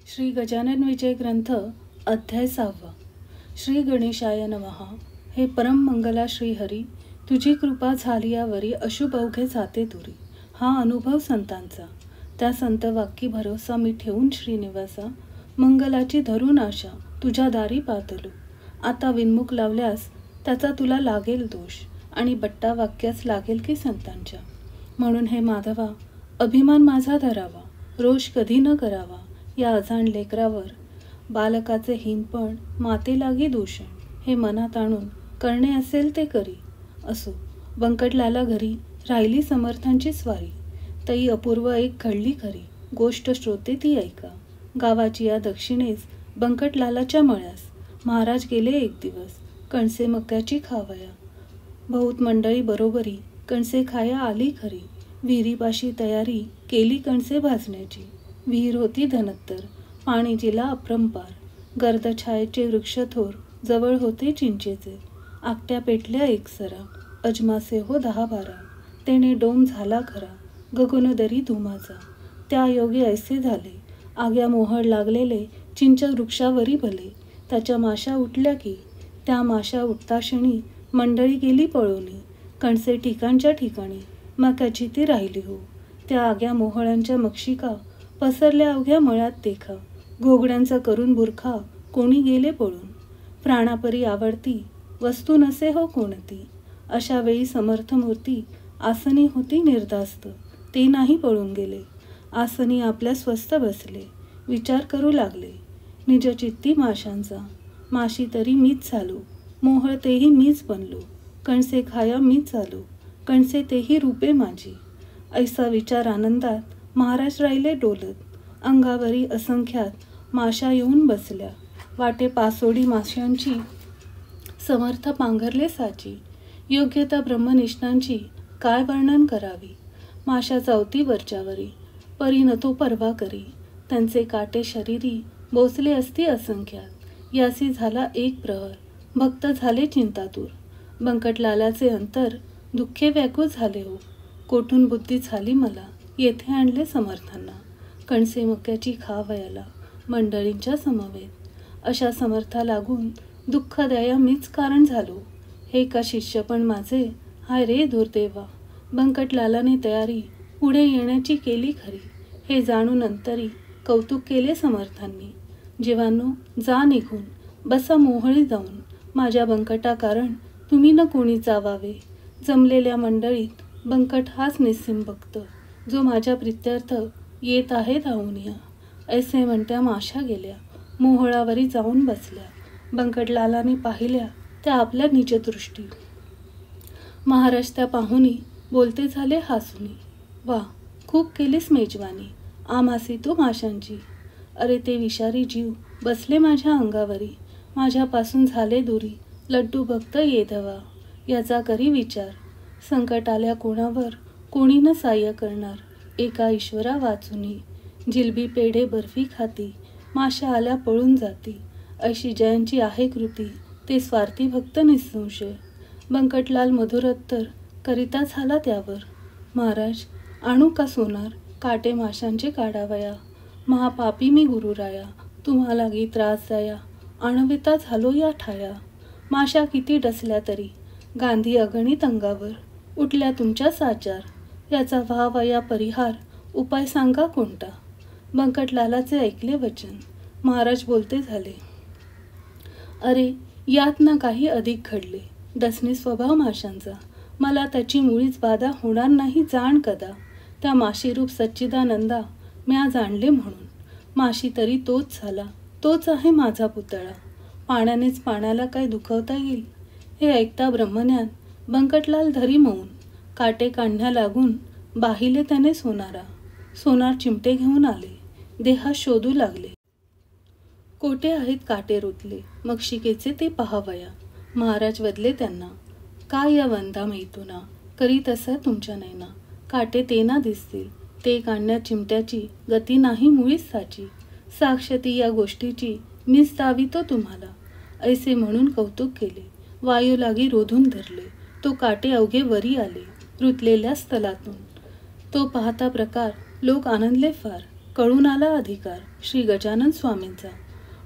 श्री गजानन विजय ग्रंथ अध्याय 6. श्री गणेशाय नमः. हे परम मंगला श्रीहरी, तुझी कृपा झाली यावरी अशुभ अवघे जाते दुरी. हा अनुभव संतांचा, त्या संत वाक्की भरोसा मी ठेवून श्रीनिवासा. मंगलाची धरून आशा तुझ्या दारी पातलो. आता विनमुख लावल्यास त्याचा तुला लागेल दोष, आणि बट्टा वाक्यास लागेल की संतांच्या. म्हणून हे माधवा, अभिमान माझा धरावा, रोष कधी न करावा या अजाण लेकरावर. बालकाचे हिनपण माते लागी दूषण, हे मनात आणून करणे असेल ते करी. असो बंकटलाला घरी राहिली समर्थांची स्वारी. तई अपूर्व एक घडली खरी, गोष्ट श्रोते ती ऐका. गावाची या दक्षिणेस बंकटलालाच्या मळ्यास महाराज गेले एक दिवस, कणसे मक्याची खावया. बहुत मंडळी बरोबरी कणसे खाया आली खरी. विहिरीपाशी तयारी केली कणसे भाजण्याची. विहीर होती धनत्तर, पाणी जिला अपरंपार. गर्द छायेचे वृक्ष थोर, जवळ होते चिंचेचे. आकट्या पेटल्या एकसरा, अजमासे हो 10-12. तेने डोम झाला खरा, गगनदरी धुमाचा. त्या योगी ऐसे झाले, आग्या मोहळ लागलेले चिंच वृक्षावरी भले. त्याच्या माशा उठल्या की, त्या माशा उठता क्षणी मंडळी गेली पळोनी. कणसे ठिकाणच्या ठिकाणी, मक्याची ती राहिली हो. त्या आग्या मोहळांच्या मक्षिका पसरल्या अवघ्या मळ्यात देखा. घोगड्यांचा करून बुरखा कोणी गेले पळून. प्राणापरी आवडती वस्तू नसे हो कोणती. अशा वेळी समर्थ मूर्ती आसनी होती निर्धास्त. ते नाही पळून गेले, आसनी आपल्या स्वस्थ बसले. विचार करू लागले निज चित्ती माशांचा. माशी तरी मीच झालो, मोहळ तेही मीच बनलो. कणसे खाया मीच आलो, कणसे तेही रूपे माझी. ऐसा विचार आनंदात महाराज राहिले डोलत. अंगावरी असंख्यात माशा येऊन बसल्या. वाटे पासोडी माशांची समर्थ पांघरले साची. योग्यता ब्रह्मनिष्ठांची काय वर्णन करावी. माशा चावती वरच्यावरी, परी न तो परवा करी. त्यांचे काटे शरीरी बोचले असती असंख्यात. यासी झाला एक प्रहर, भक्त झाले चिंतातूर. बंकटलालाचे अंतर दुःखे व्याकुळ झाले हो. कोठून बुद्धी झाली मला, येथे आणले समर्थांना. कणसे मक्याची खावयाला मंडळींच्या समवेत. अशा समर्था लागून दुःख दया मीच कारण झालो. हे का शिष्य पण माझे, हाय रे दुर्दैवा. बंकटलालाने तयारी पुढे येण्याची केली खरी. हे जाणून अंतरी कौतुक केले समर्थांनी. जीवांनो जा निघून, बसा मोहळी जाऊन. माझ्या बंकटा कारण तुम्ही न कोणी चावावे. जमलेल्या मंडळीत बंकट हाच निस्सीम भक्त, जो माझ्या प्रित्यर्थ येत आहे धावून या. ऐसे म्हणत्या माशा गेल्या, मोहळावरी जाऊन बसल्या. बंकटलालाने पाहिल्या त्या आपल्या निजदृष्टी. महाराज त्या पाहुनी बोलते झाले हासुनी. वा, खूप केलीस मेजवानी, आम्हासी तो माशांची. अरे ते विषारी जीव बसले माझ्या अंगावरी. माझ्यापासून झाले दुरी, लड्डू भक्त ये धवा. याचा करी विचार, संकट आल्या कोणावर कोणी न साह्य करणार. एका ईश्वरा वाचुनी, जिलबी पेढे बर्फी खाती. माशा आल्या पळून जाती, अशी जयांची आहे कृती. ते स्वार्थी भक्त निसंशय. बंकटलाल मधुरोत्तर करिता झाला त्यावर. महाराज आणू का सोनार, काटे माशांचे काढावया. महापापी मी गुरुराया, तुम्हाला गी त्रास जाया. आणविता झालो या ठाया. माशा किती डसल्या तरी, गांधी अगणित अंगावर. उठल्या तुमच्या साचार, याचा व्हावया परिहार. उपाय सांगा कोणता. बंकटलालाचे ऐकले वचन. महाराज बोलते झाले, अरे यात ना काही अधिक घडले. डसणी स्वभाव माशांचा, मला त्याची मुळीच बाधा होणार नाही जाण कदा. त्या माशीरूप सच्चिदानंदा म्या जाणले म्हणून. माशी तरी तोच झाला, तोच आहे माझा पुतळा. पाण्यानेच पाण्याला काय दुखवता येईल. हे ऐकता ब्रह्मज्ञान बंकटलाल धरी मौन. काटे काढण्या लागून बाहिले त्याने सोनारा. सोनार चिमटे घेऊन आले, देहा शोधू लागले. कोठे आहेत काटे रुतले, मक्षिकेचे ते पहावया. महाराज वदले त्यांना, काय या वंदा मैतुना, करीत असा तुमच्या नैना. काटे ते ना दिसतील, ते काढण्यात चिमट्याची गती नाही मुळीच साची. साक्ष ती या गोष्टीची मीच दावितो तुम्हाला. ऐसे म्हणून कौतुक केले, वायू लागी रोधून धरले. तो काटे अवघे वरी आले, रुतलेल्या स्थलातून. तो पाहता प्रकार लोक आनंदले फार. कळून आला अधिकार श्री गजानन स्वामींचा.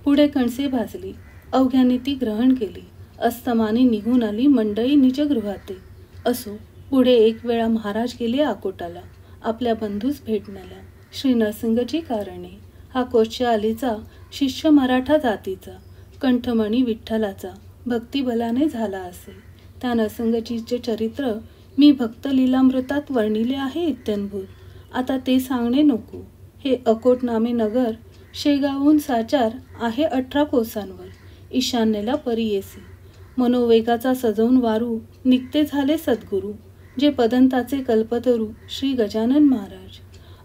पुढे कणसे भाजली, अवघ्यांनी ती ग्रहण केली. अस्तमानी निघून आली मंडळी निजगृहाते. असो, पुढे एक वेळा महाराज गेले अकोटाला, आपल्या बंधूस भेटण्याला. श्री नरसिंगची कारणे. हा कोशच्या आलीचा, शिष्य मराठा जातीचा, कंठमणी विठ्ठलाचा, भक्तिबलाने झाला असे. त्या नरसिंगजीचे चरित्र मी भक्त लीलामृतात वर्णिले आहे इत्यंभूत. आता ते सांगणे नको. हे अकोट नामे नगर शेगावहून साचार आहे 18 कोसांवर. ईशान्येला परी येसी. मनोवेगाचा सजवून वारू निघते झाले सद्गुरू, जे पदंताचे कल्पतरू श्री गजानन महाराज.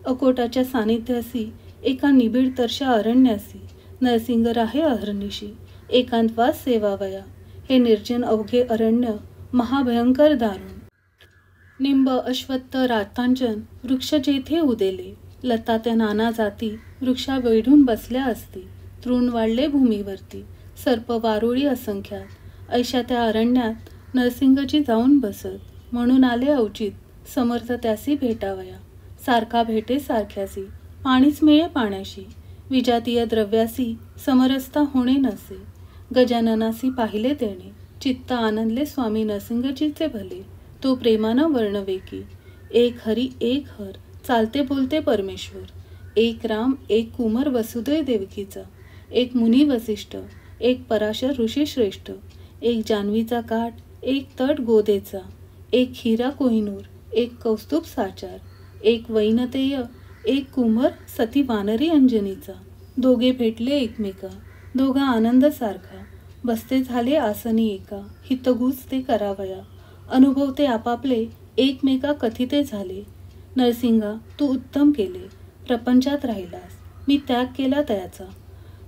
अकोटाच्या सानिध्यासी एका निबिड तरशा अरण्यासी नरसिंग राहे अहर्निशी. एकांतवास सेवावया. हे निर्जन अवघे अरण्य महाभयंकर दारुण. निंब अश्वत्थ रातांजन वृक्ष जेथे उदेले, लता त्या नाना जाती वृक्षा वेढून बसल्या असती. तृण वाढले भूमीवरती, सर्प वारुळी असंख्यात. ऐशा त्या अरण्यात नरसिंगजी जाऊन बसत. म्हणून आले औचित समर्थ त्यासी भेटावया. सारखा भेटे सारख्यासी, पाणीच मिळे पाण्याशी. विजातीय द्रव्यासी समरसता होणे नसे. गजाननासी पाहिले तेणे, चित्त आनंदले स्वामी नरसिंगजीचे भले. तो प्रेमानं वर्णवे की, एक हरी एक हर, चालते बोलते परमेश्वर. एक राम एक कुमार वसुदेव देवकीचा, एक मुनी वसिष्ठ, एक पराशर ऋषी श्रेष्ठ. एक जान्हवीचा काठ, एक तट गोदेचा, एक हिरा कोहिनूर, एक कौस्तुभ साचार. एक वैनतेय, एक कुमार सती वानरी अंजनीचा. दोघे भेटले एकमेका, दोघा आनंद सारखा. बसते झाले आसनी एका, हितगुज ते करावया. अनुभव ते आपापले एकमेका कथिते झाले. नरसिंगा तू उत्तम केले, प्रपंचात राहिलास. मी त्याग केला त्याचा,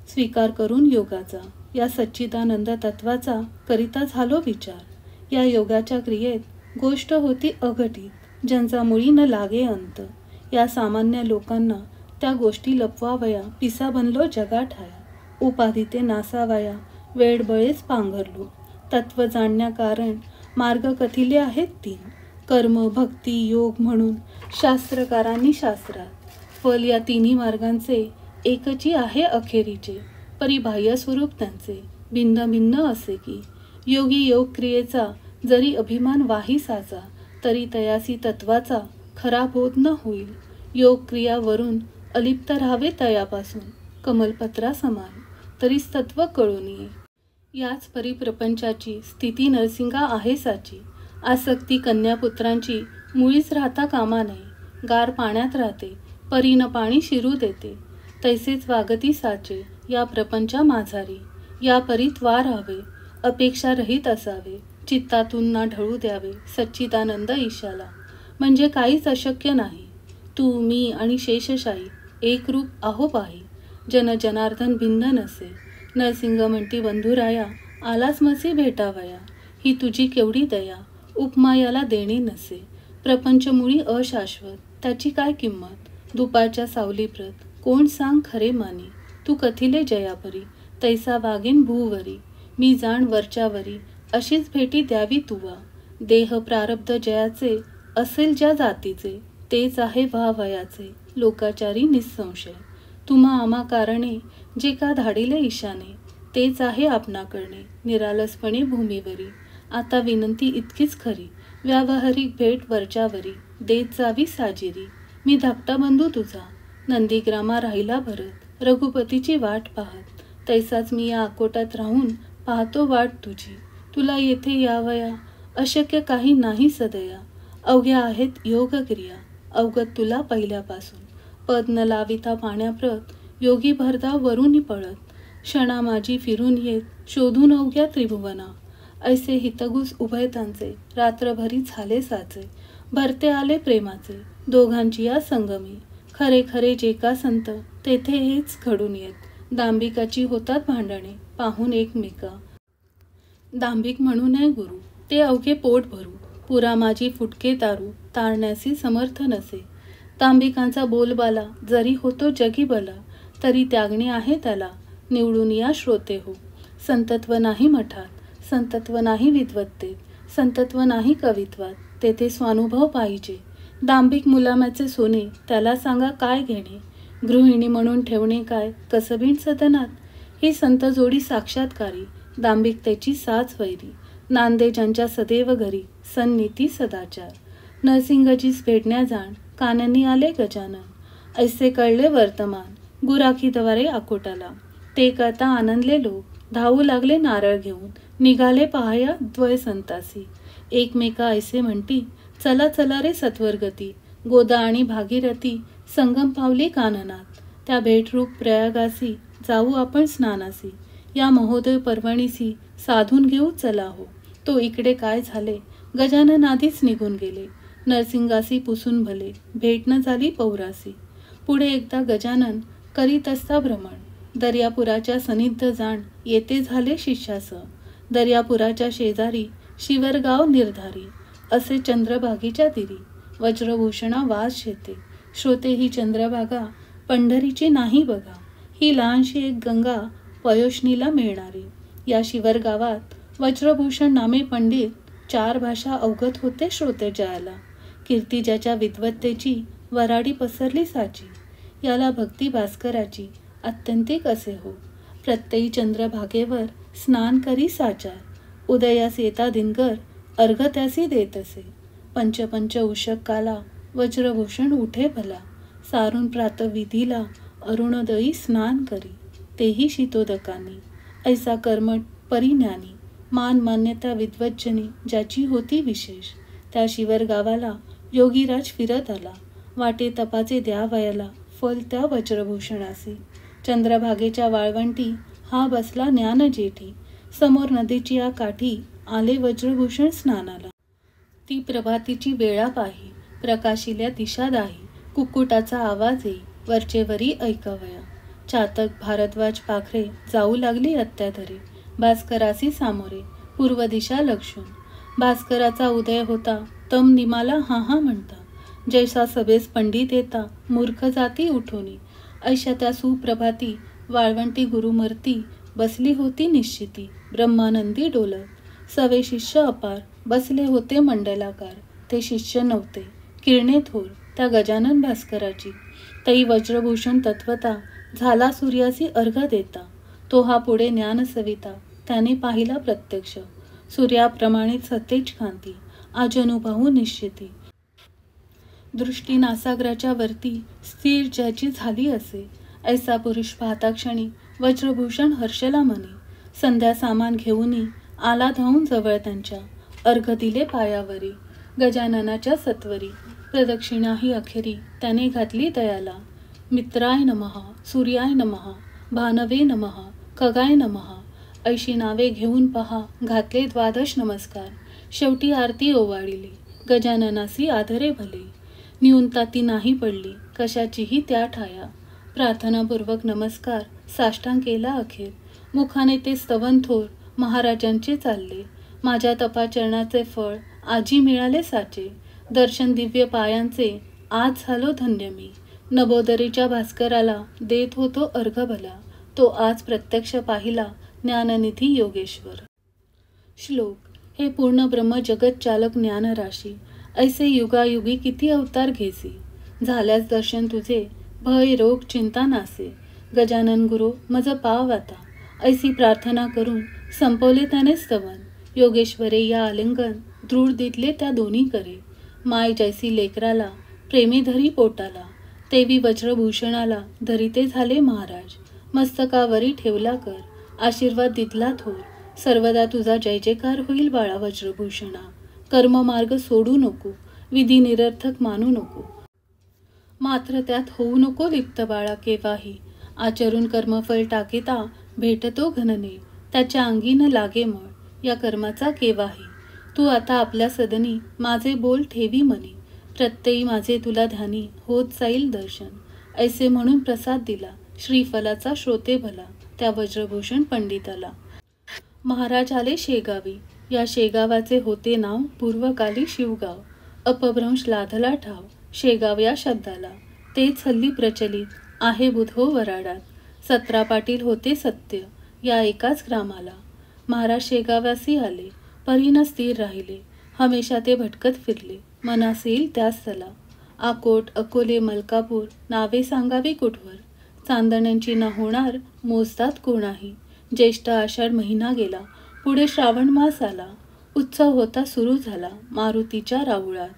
स्वीकार करून योगाचा. या सच्चिदानंद तत्वाचा करिता झालो विचार. या योगाच्या क्रियेत गोष्ट होती अघटित, ज्यांचा मुळी न लागे अंत. या सामान्य लोकांना त्या गोष्टी लपवावया, पिसा बनलो जगा ठाया. उपाधी ते नासावया, वेळ बळेच पांघरलो. तत्व जाणण्या कारण मार्ग कथिले आहेत 3, कर्म भक्ती योग म्हणून शास्त्रकारांनी शास्त्रात. फल या तिन्ही मार्गांचे एकची आहे अखेरीचे, परिबाह्य स्वरूप त्यांचे भिन्न भिन्न असे की. योगी योग क्रियेचा जरी अभिमान वाहिसाचा, तरी तयासी तत्वाचा खरा बोध न होईल. योग क्रियावरून अलिप्त राहावे तयापासून, कमलपत्रा समान, तरीच तत्व कळून ये. याच परिप्रपंचाची स्थिती नरसिंगा आहे साची. आसक्ती कन्यापुत्रांची मुळीच राहता कामा नये. गार पाण्यात राहते, परीनं पाणी शिरू देते. तैसेच वागती साचे या प्रपंचा माझारी. या परीत वार हवे, अपेक्षा रहित असावे. चित्तातून ना ढळू द्यावे सच्चिदानंद ईशाला. म्हणजे काहीच अशक्य नाही. तू मी आणि शेषशाही एक रूप आहो पाही. जन जनार्दन भिन्न नसे. नरसिंग म्हणती बंधुराया, आलाच मसी भेटावया. ही तुझी केवढी दया, उपमा याला देणे नसे. प्रपंच मुळी अशाश्वत, त्याची काय किंमत. दुपारच्या सावलीप्रत कोण सांग खरे मानी. तू कथिले जयापरी, तैसा वागेन भूवरी. मी जाण वरच्यावरी, अशीच भेटी द्यावी तुवा. देह प्रारब्ध जयाचे, असेल ज्या जातीचे. तेच आहे व्हावयाचे, लोकाचारी निसंशय. तुम्हा आम्हा कारणे, जे का धाडिले ईशाने. तेच आहे आपणाकडणे, निरालसपणे भूमीवरी. आता विनंती इतकीच खरी, व्यावहारिक भेट वरच्यावरी. देत जावी साजिरी. मी धाकटा बंधू तुझा, नंदीग्रामा राहिला भरत. रघुपतीची वाट पाहत, तैसाच मी या अकोटात राहून पाहतो वाट तुझी. तुला येथे यावया, अशक्य काही नाही सदया. अवघ्या आहेत योगक्रिया, अवगत तुला पहिल्यापासून. पद न लाविता पाण्याप्रत, योगी भरदा वरुनी पळत. क्षणा माझी फिरून येत, शोधून अवघ्या त्रिभुवना. ऐसे हितगुज उभयतांचे, रात्रभरी झाले साचे. भरते आले प्रेमाचे, दोघांची या संगमी. खरे खरे जे का संत, तेथे हेच घडून येत. दांभिकाची होतात भांडणे, पाहून एकमेका. दांभिक म्हणू नये गुरु, ते अवघे पोट भरू. पुरा माझी फुटके दारू, तारण्यासी समर्थ नसे. दांभिकांचा बोलबाला, जरी होतो जगी बला. तरी त्यागणे आहे त्याला, निवडून या श्रोते हो. संतत्व नाही मठात, संतत्व नाही विद्वत्तेत, संतत्व नाही कवित्वात. तेथे स्वानुभव पाहिजे. दांभिक मुलाम्याचे सोने, त्याला सांगा काय घेणे. गृहिणी म्हणून ठेवणे काय कसबीण सदनात, ही संत जोडी साक्षात्कारी, दांभिकतेची साच वैरी, नांदे ज्यांच्या सदैव घरी, सन्नीती सदाचार. नरसिंहजीस भेटण्या जाण, काननी आले गजानन, ऐसे कळले वर्तमान, गुराखीद्वारे अकोटाला. ते करता आनंदले लोक, धावू लागले नारळ घेऊन, निघाले पहाया द्वय संतासी. एकमेका ऐसे म्हणती, चला चला रे सत्वरगती, गोदा आणि भागीरथी संगम पावली काननात. त्या भेटरूप प्रयागासी, जाऊ आपण स्नानासी, या महोदय पर्वणीसी, साधून घेऊ चला हो. तो इकडे काय झाले, गजानन आधीच निघून गेले, नरसिंगासी पुसून भले, भेट न झाली पौरासी. पुढे एकदा गजानन करीत असता भ्रमण, दर्यापुराच्या सनिध जाण, येते झाले शिष्यास. दर्यापुराच्या शेजारी शिवरगाव निर्धारी, असे चंद्रभागीच्या तिरी, वज्रभूषणा वास शेते. श्रोते ही चंद्रभागा, पंढरीची नाही बघा, ही लहानशी एक गंगा, पयोष्णीला मिळणारी. या शिवरगावात वज्रभूषण नामे पंडित, 4 भाषा अवगत होते श्रोते जयाला. कीर्ती ज्याच्या विद्वत्तेची, वराडी पसरली साची, याला भक्ती भास्कराची, अत्यंतिक असे हो. प्रत्ययी चंद्रभागेवर स्नान करी साचार, उदयास येता दिनकर, अर्घ त्यासी देत असे. पंच उषक काला, वज्रभूषण उठे भला, सारून प्रातविधीला, अरुणोदयी स्नान करी, तेही शीतोदकानी. ऐसा कर्मठ परिज्ञानी, मान मान्यता विद्वज्जनी, ज्याची होती विशेष. त्या शिवरगावाला योगीराज फिरत आला, वाटे तपाचे द्यावयाला, फल त्या वज्रभूषणासी. चंद्रभागेच्या वाळवंटी, हा बसला ज्ञान जेठी, समोर नदीची या काठी, आले वज्रभूषण स्नानाला. ती प्रभातीची वेळा पाही, प्रकाशिल्या दिशा दाही, कुक्कुटाचा आवाज येई, वरचेवरी ऐकावया. चातक भारद्वाज पाखरे, जाऊ लागली अत्याधरे, भास्करासी सामोरे, पूर्व दिशा लक्षून. भास्कराचा उदय होता, तम निमाला हा हा म्हणता, जैसा सभेस पंडित येता, मूर्ख जाती उठोनी. ऐशा त्या सुप्रभाती, वाळवंटी गुरुमूर्ती, बसली होती निश्चिती, ब्रह्मानंदी डोलत. सवे शिष्य अपार, बसले होते मंडलाकार, ते शिष्य नव्हते, किरणे थोर, त्या गजानन भास्कराची. तई वज्रभूषण तत्वता, झाला सूर्यासी अर्घ देता, तो हा पुढे ज्ञान सविता, त्याने पाहिला प्रत्यक्ष. सूर्याप्रमाणे सतेज कांती, आजनुभवू निश्चिती. दृष्टी नासाग्राच्या वरती, स्थिर ज्याची झाली असे, ऐसा पुरुष पाहता क्षणी, वज्रभूषण हर्षला मनी. संध्या सामान घेऊनी, आला धावून जवळ त्यांच्या, अर्घ दिले पायावरी. गजाननाच्या सत्वरी, प्रदक्षिणाही अखेरी, त्याने घातली दयाला. मित्राय नमः, सूर्याय नमः, भानवे नमः, खगाय नमः, ऐशी नावे घेऊन पहा, घातले 12 नमस्कार. शेवटी आरती ओवाळिली, गजाननासी आदरे भले, न्यूनता ती नाही पडली, कशाचीही त्या ठाया. प्रार्थनापूर्वक नमस्कार, साष्टांग केला अखेर, मुखाने ते स्तवन थोर, महाराजांचे चालले. माझ्या तपाचरणाचे फळ, आजी मिळाले साचे, दर्शन दिव्य पायांचे, आज झालो धन्य मी. नभोदरीच्या भास्कराला, देत होतो अर्घ भला, तो आज प्रत्यक्ष पाहिला, ज्ञाननिधी योगेश्वर. श्लोक. हे पूर्ण ब्रह्म जगत चालक ज्ञानराशी, ऐसे युगायुगी किती अवतार घेसी, झाल्यास दर्शन तुझे, भय रोग चिंता नासे. गजानन गुरु मज पाव आता, ऐसी प्रार्थना करून, संपवले त्याने स्तवन. योगेश्वरे या आलिंगन, दृढ दितले त्या दोन्ही करे. माय जैसी लेकराला, प्रेमी धरी पोटाला, तेवी वज्रभूषणाला, धरिते झाले महाराज. मस्तकावरी ठेवला कर, आशीर्वाद दितला थोर, सर्वदा तुझा जय जयकार होईल बाळा वज्रभूषणा. कर्ममार्ग सोडू नको, विधी निरर्थक मानू नको, मात्र त्यात होऊ नको लिप्त बाळा केव्हाही. आचरून कर्मफळ टाकिता, भेटतो घनने, त्याच्या अंगी न लागे मळ, या कर्माचा केव्हाही. तू आता आपल्या सदनी, माझे बोल ठेवी मनी, प्रत्ययी माझे तुला ध्यानी, होत जाईल दर्शन. ऐसे म्हणून प्रसाद दिला, श्रीफलाचा श्रोते भला, त्या वज्रभूषण पंडिताला. महाराज आले शेगावी, या शेगावाचे होते नाव, पूर्वकाली शिवगाव. अपभ्रंश लाधला ठाव, शेगाव या शब्दाला, तेच हल्ली प्रचलित आहे बुधो वराडात. 17 पाटील होते सत्य, या एकाच ग्रामाला. महाराज शेगावासी आले, परीन स्थिर राहिले, हमेशा ते भटकत फिरले, मनास येईल त्याच चला. आकोट अकोले मलकापूर नावे सांगावी कुठवर. चांदण्यांची न होणार मोजतात कोणाही. ज्येष्ठ आषाढ महिना गेला, पुढे श्रावण मास आला. उत्सव होता सुरू झाला मारुतीच्या राऊळात.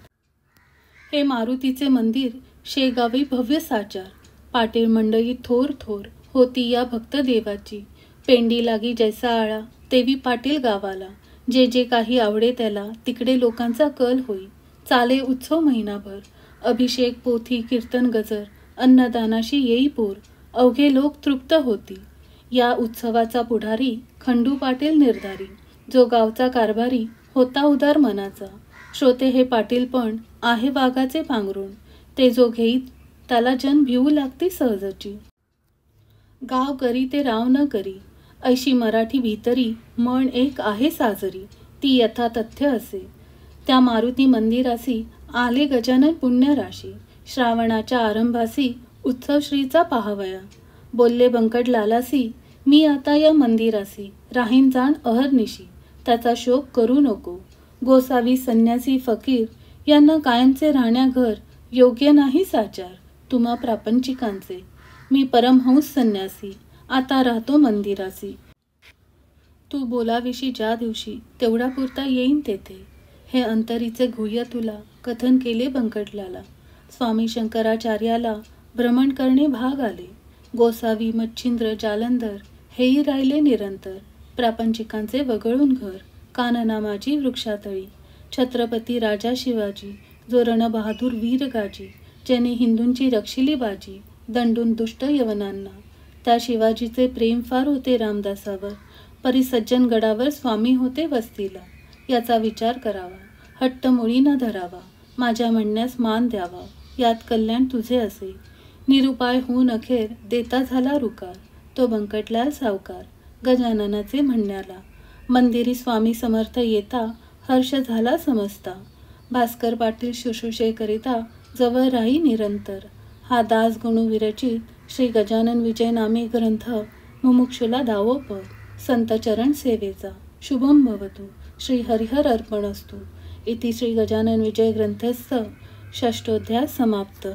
हे मारुतीचे मंदिर शेगावी भव्य साचार. पाटील मंडळी थोर थोर होती या भक्त देवाची. पेंडी लागी जैसा आळा तेवी पाटील गावाला. जे जे काही आवडे त्याला तिकडे लोकांचा कल होई. चाले उत्सव महिनाभर. अभिषेक पोथी कीर्तन गजर अन्नदानाशी येई पूर. अवघे लोक तृप्त होती. या उत्सवाचा पुढारी खंडू पाटील निर्धारी. जो गावचा कारभारी होता उदार मनाचा. श्रोते हे पाटील पण आहे वाघाचे पांघरूण. ते जो घेईत त्याला जन भिवू लागती सहजची. गाव करी ते राव न करी ऐशी मराठी भीतरी म्हण एक आहे साजरी. ती यथातथ्य असे. त्या मारुती मंदिरासी आले गजानन पुण्यराशी. श्रावणाच्या आरंभासी उत्सव श्रीचा पाहावया. बोलले बंकट लालासी मी आता या मंदिरासी. राहीन जाण अहर्निशी त्याचा शोक करू नको. गोसावी संन्यासी फकीर यांना कायमचे राहण्या घर योग्य नाही साचार तुम्हा प्रापंचिकांचे. मी परमहंस संन्यासी आता राहतो मंदिरासी. तू बोलाविशी ज्या दिवशी तेवढा पुरता येईन तेथे. हे अंतरीचे गुह्य तुला कथन केले बंकटलाला. स्वामी शंकराचार्याला भ्रमण करणे भाग आले. गोसावी मच्छिंद्र जालंधर हेही राहिले निरंतर. प्रापंचिकांचे वगळून घर कानना माझी वृक्षातळी. छत्रपती राजा शिवाजी जो रणबहादूर वीर गाजी. ज्याने हिंदूंची रक्षिली बाजी दंडून दुष्ट यवनांना. त्या शिवाजीचे प्रेम फार होते रामदासावर. परी सज्जन गडावर स्वामी होते वस्तीला. याचा विचार करावा हट्ट मुळी न धरावा. माझ्या म्हणण्यास मान द्यावा यात कल्याण तुझे असे. निरुपाय होऊन अखेर देता झाला रुकार. तो बंकटलाल सावकार गजाननाचे म्हणण्याला. मंदिरी स्वामी समर्थ येता हर्ष झाला समजता. भास्कर पाटील शुश्रूषेकरिता जवळ राही निरंतर. हा दास गणू विरचित श्री गजानन विजय नामे ग्रंथ मुमुक्षुला दावो पद. संत चरण सेवेचा शुभम भवतु. श्री हरिहर अर्पणस्तु. इति श्री गजानन विजय ग्रंथस्थ षष्ठोध्याय समाप्त.